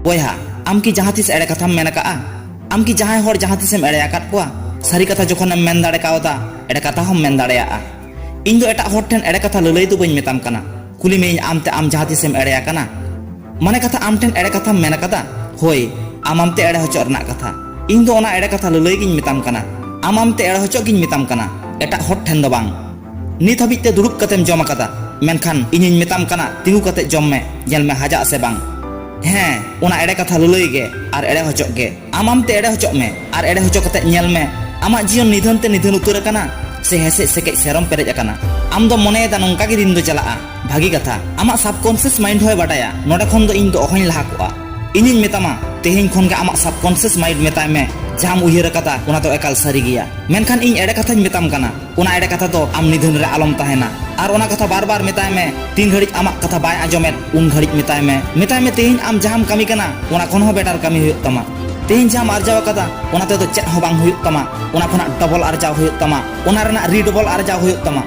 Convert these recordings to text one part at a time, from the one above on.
boyha am ki jaha tis ere katham men aka am ki jahay hor jaha tisem ere akat koa sari katha jokhon em men dare kawda ere katha hom men dare a ᱤᱧ ᱫᱚ ᱮᱴᱟᱜ ᱦᱚᱲ ᱴᱷᱮᱱ ᱮᱲᱮ ᱠᱟᱛᱷᱟ ᱞᱟᱹᱞᱟᱹᱭ ᱫᱚ ᱵᱟᱹᱧ ᱢᱮᱛᱟᱢ ᱠᱟᱱᱟ ᱠᱩᱞᱤ ᱢᱮᱧ ᱟᱢᱛᱮ ᱟᱢ ᱡᱟᱦᱟᱸ ᱛᱤᱥᱮᱢ ᱮᱲᱮ ᱟᱠᱟᱱᱟ ᱢᱟᱱᱮ ᱠᱟᱛᱷᱟ ᱟᱢ ᱴᱷᱮᱱ ᱮᱲᱮ ᱠᱟᱛᱷᱟᱢ ᱢᱮᱱ ᱟᱠᱟᱫᱟ ᱦᱳᱭ ᱟᱢᱛᱮ ᱮᱲᱮ ᱦᱚᱪᱚᱜ ᱨᱮᱱᱟᱜ ᱠᱟᱛᱷᱟ ᱤᱧ ᱫᱚ ᱚᱱᱟ ᱮᱲᱮ ᱠᱟᱛᱷᱟ ᱞᱟᱹᱞᱟᱹᱭ ᱜᱤᱧ ᱢᱮᱛᱟᱢ ᱠᱟᱱᱟ ᱟᱢᱛᱮ ᱮᱲᱮ ᱦᱚᱪᱚᱜ ᱜᱤᱧ ᱢᱮᱛᱟᱢ ᱠᱟᱱᱟ ᱮᱴᱟᱜ ᱦᱚᱲ ᱴᱷᱮᱱ ᱫᱚ ᱵᱟᱝ ᱱᱤᱛ ᱦᱟᱹᱵᱤᱡ ᱛᱮ ᱫᱩᱲᱩᱵ ᱠᱟᱛᱮᱢ ᱡᱚᱢ ᱟᱠᱟᱫᱟ ᱢᱮᱱᱠᱷᱟन ᱤᱧᱤᱧ ᱢᱮᱛᱟᱢ ᱠᱟᱱᱟ ᱛᱤᱸᱜᱩ ᱠᱟᱛᱮ ᱡᱚᱢ ᱢᱮ ᱧᱮᱞ ᱢᱮ ᱦᱟᱡᱟᱜ ᱥᱮ ᱵᱟᱝ ᱦᱮᱸ ᱚᱱᱟ ᱮᱲᱮ ᱠᱟᱛᱷᱟ ᱞᱟᱹᱞᱟᱹᱭ ᱜᱮ ᱟᱨ ᱮᱲᱮ ᱦᱚᱪᱚᱜ ᱜᱮ ᱟᱢᱛᱮ ᱮᱲᱮ ᱦᱚᱪᱚᱜ ᱢᱮ ᱟᱨ ᱮᱲᱮ ᱦᱚᱪᱚ ᱠᱟᱛᱮ ᱧᱮᱞ ᱢᱮ ᱟᱢᱟᱜ ᱡᱤᱭᱚᱱ ᱱᱤᱫᱷᱟᱹᱱ te ᱱᱤᱫᱷᱟᱹᱱ ᱩᱛᱟᱹᱨ ᱟᱠᱟᱱᱟ se hese sekej serom perej akana am do mone eda nongka ge din do chalaa bhagi katha amak subconscious mind hoy badaya node khon do ing do ohoin laha koa iniñ metama tehin khon ge amak subconscious mind metai me jam uyhar akata ona do ekal sari giya menkhan ing ede kathañ metam kana ona ede katha do am nidhun re alom tahena ar ona katha bar bar metai me tin ghadik amak katha bai ajomet un ghadik metai me tehin am jaham kami kana ona khon ho betar kami huyuk tama tehin jam arjaw akada ona te do chet ho bang huyuk tama ona khona double arjaw huyuk tama ona rena redouble arjaw huyuk tama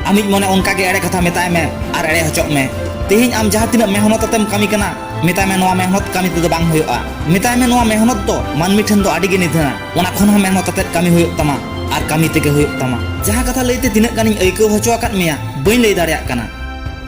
amij mone onka ge ede katha metai me ar ede hocok me tehin am jaha tina mehnot atem kami kana metai me noa mehnot kami te do bang huyuka metai me noa mehnot do manmi then do adi ge nidhana ona khon ho mehnot atet kami huyuk tama ar kami tege huyuk tama jaha katha leite tinak ganin aikaw hocho akat meya bain lay dareyak kana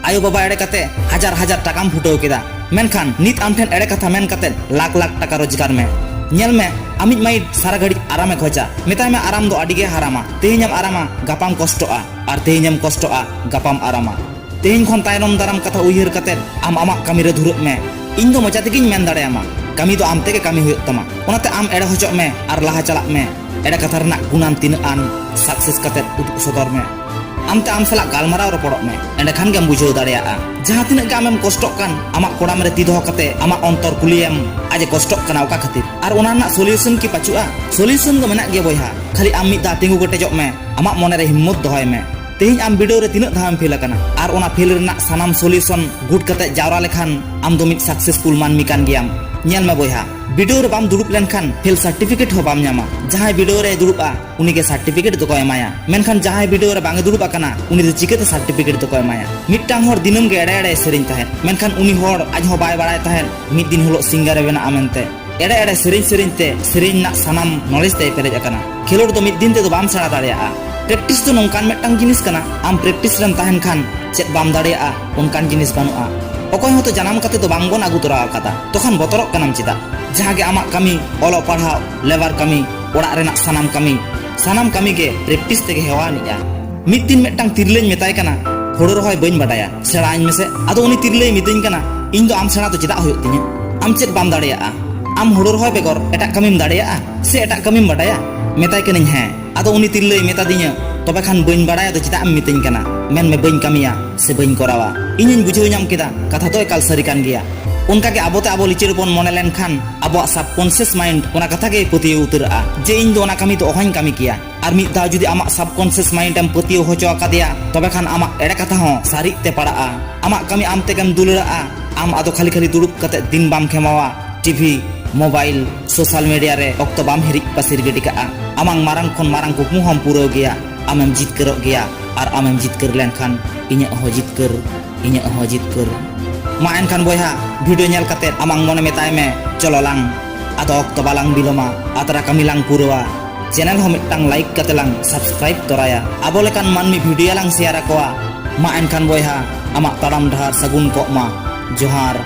ayo baba ede kate hajar hajar takam phutaw keda menkhan nit am then ede katha men kate lak lak taka rojgar me nyel me amij mai sara gadi arame khoja metai me aram do adige harama tehinyam arama gapam kostoa ar tehinyam kostoa gapam arama tehin khon tainom daram katha uyhar kate am amak kami re dhuruk me ᱤᱧ ᱫᱚ ᱢᱚᱡᱟ ᱛᱮᱜᱤᱧ ᱢᱮᱱ ᱫᱟᱲᱮᱭᱟᱢᱟ ᱠᱟᱹᱢᱤ ᱫᱚ ᱟᱢ ᱛᱮᱜᱮ ᱠᱟᱹᱢᱤ ᱦᱩᱭᱩᱜ ᱛᱟᱢᱟ ᱚᱱᱟᱛᱮ ᱟᱢ ᱮᱲᱮ ᱦᱚᱪᱚᱜ ᱢᱮ ᱟᱨ ᱞᱟᱦᱟ ᱪᱟᱞᱟᱜ ᱢᱮ ᱮᱲᱮ ᱠᱟᱛᱷᱟ ᱨᱮᱱᱟᱜ ᱜᱩᱱᱟᱱ ᱛᱤᱱᱟᱹᱜ ᱟᱱ ᱥᱟᱠᱥᱮᱥ ᱠᱟᱛᱮ ᱩᱫᱩᱜ ᱥᱚᱫᱚᱨ ᱢᱮ ᱟᱢᱛᱮ ᱟᱢ ᱥᱟᱞᱟᱜ ᱜᱟᱞᱢᱟᱨᱟᱣ ᱨᱚᱯᱚᱲᱚᱜ ᱢᱮ ᱮᱸᱰᱮᱠᱷᱟन ᱜᱮᱢ ᱵᱩᱡᱷᱟᱹᱣ ᱫᱟᱲᱮᱭᱟᱜᱼᱟ ᱡᱟᱦᱟᱸ ᱛᱤᱱᱟᱹᱜ ᱜᱮ ᱟᱢᱮᱢ ᱠᱚᱥᱴᱚᱜ ᱠᱟᱱ ᱟᱢᱟᱜ ᱠᱚᱲᱟᱢ ᱨᱮ ᱛᱤ ᱫᱚᱦᱚ ᱠᱟᱛᱮ ᱟᱢᱟᱜ ᱚᱱᱛᱚᱨ ᱠᱩᱞᱤᱭᱮᱢ ᱟᱡᱮ ᱠᱚᱥᱴᱚᱜ ᱠᱟᱱᱟ ᱚᱠᱟ ᱠᱷᱟᱹᱛᱤᱨ ᱟᱨ ᱚᱱᱟ ᱨᱮᱱᱟᱜ ᱥᱚᱞᱤᱭᱩᱥᱚᱱ ᱠᱤ ᱯᱟᱪᱩᱜᱼᱟ ᱥᱚᱞᱤᱭᱩᱥᱚᱱ ᱫᱚ ᱢᱮᱱᱟᱜ ᱜᱮᱭᱟ ᱵᱚᱭᱦᱟ ᱠᱷᱟᱹᱞᱤ ᱟᱢ ᱢᱤᱫ ᱫᱷᱟᱣ ᱛᱤᱸᱜᱩ ᱠᱮᱴᱮᱡᱚᱜ ᱢᱮ ᱟᱢᱟᱜ ᱢᱚᱱᱮ ᱨᱮ ᱦᱤᱢᱢᱚᱛ ᱫᱚᱦᱚᱭ ᱢᱮ tehin am video re tinak dhawem fail akana ar ona fail renak sanam solution good kate jawra lekhan am do mid successful manmi kan giyam nyel me boyha video re bam durup lenkhan fail certificate ho bam nyama jahay video re durup a uni ge certificate do ko emaya menkhan jahay video re bang durup akana uni do chikete certificate do ko emaya mittang hor dinam ge ede ede serin tahen menkhan uni hor aj ho bai barai tahen mid din holo singer e bena amente ede ede serin te serin nak sanam knowledge te perej akana khelor do mid din te do bam sara dareya practice to nongkan metang jinis kana am practice rem tahen khan chet bam dareya onkan jinis banua okoy hoto janam kate to bang bon agu tora kata tokhan botorok kanam chida jahage amak kami olo padhaw lebar kami orak renak sanam kami ge practice tege hewa niya mid din metang tirleñ metai kana horo rohoy bañ badaya sera añ mese ado uni tirlei miteñ kana iñ do am sera to cheda huyuk tinya am chet bam dareya am horo rohoy begor etak kamim dareya se etak kamim badaya metai kaniñ he ado uni tirlei meta dinya tobe khan bañ badaya to cheda am miteñ kana men me bañ kamiya se bañ korawa iñiñ bujhew nyam keda katha to ekal sari kan giya उनका के आबोते आबो लिचेर बन मने लेन खान आबो subconscious mind ओना कथा के पतियो उतरा जे इन दो ओना कमी तो ओहन कमी किया और मिद दा जुदी आमा सबकॉन्शियस माइंड एम पतियो होचो आकादिया तबे खान आमा एड़े कथा हो सारी ते पड़ा आमा कमी आम ते कम दुलरा आम आदो खाली खाली दुरुप कते दिन बाम खेमावा टीवी मोबाइल सोशल मीडिया रे ऑक्तो बाम हिरिक पासिर गिडी का आमांग मारंग खन मारंग कुकमु हम पूरो गया आमेम जितकर गया और आमेम जितकर लेन खान इnya हो जितकर ma enkan boyha video nyel kate amang mone metai me cholo lang ado okto balang biloma atara kami lang purwa channel ho mittang like kate lang subscribe toraya abolekan manmi video lang share koa ma enkan boyha amak taram dhar sagun ko ma johar